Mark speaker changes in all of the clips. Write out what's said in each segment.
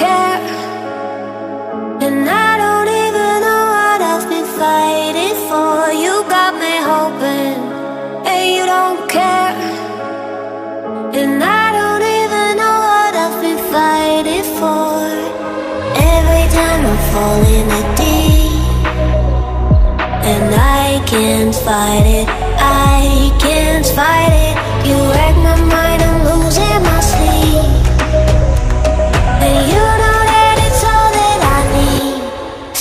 Speaker 1: care, and I don't even know what I've been fighting for. You got me hoping, and you don't care, and I don't even know what I've been fighting for. Every time I fall in the deep, and I can't fight it, I can't fight it. You wreck my mind, I'm losing my sleep, and you know that it's all that I need.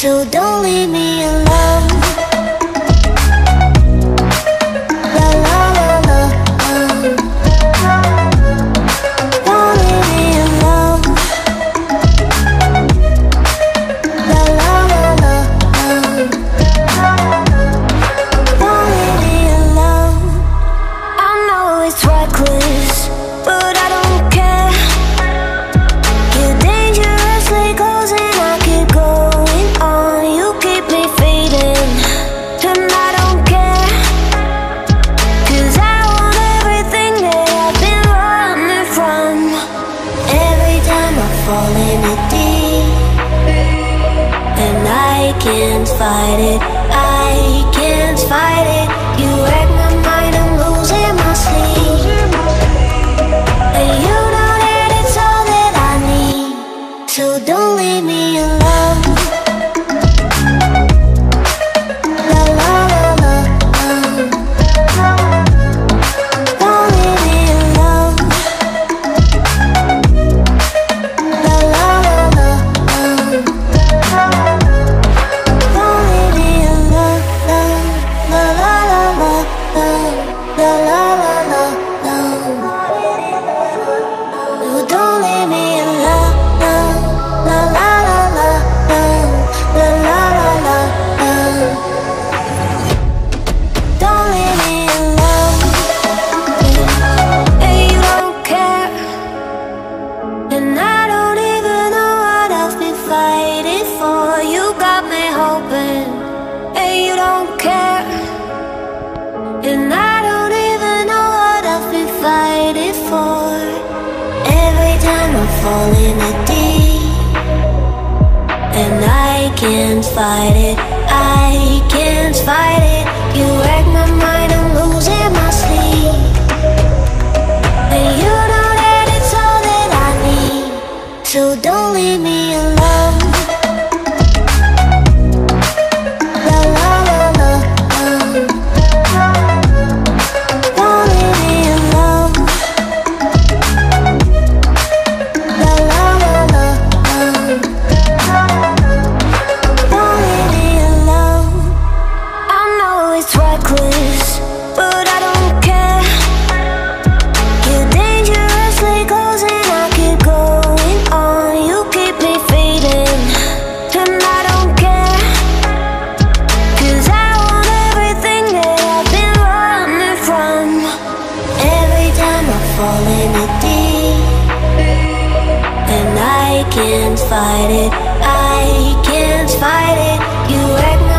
Speaker 1: So don't leave me alone. La la la la, don't leave me alone. La la la la, don't leave me alone. I know it's reckless, but I don't care. You're dangerously close and I keep going on. You keep me fading, and I don't care, 'cause I want everything that I've been running from. Every time I fall in the deep, and I can't fight it, I can't fight it. You wreck my mind, I'm losing my sleep, and you know that it's all that I need. So don't leave me alone. La la la la, don't leave me alone. La la la la, don't leave me alone. La la la la, la la la la, no, don't leave me alone. La la la la, la la la la, don't leave me alone. And you don't care, and I don't even know what I've been fighting for. You got me hoping, and you don't care, and I don't even know what I've been fighting for. Every time I fall in the deep, and I can't fight it, I can't fight it. You wreck my mind, I'm losing my sleep, and you know that it's all that I need. So don't leave me alone. La la la la, don't leave me alone. La la la la, don't leave me alone. I know it's reckless, but I don't care. You're dangerously close and I keep going on. You keep me fading, and I don't care, 'cause I want everything that I've been running from. Every time I fall in the deep, and I can't fight it, I can't fight it. You wreck my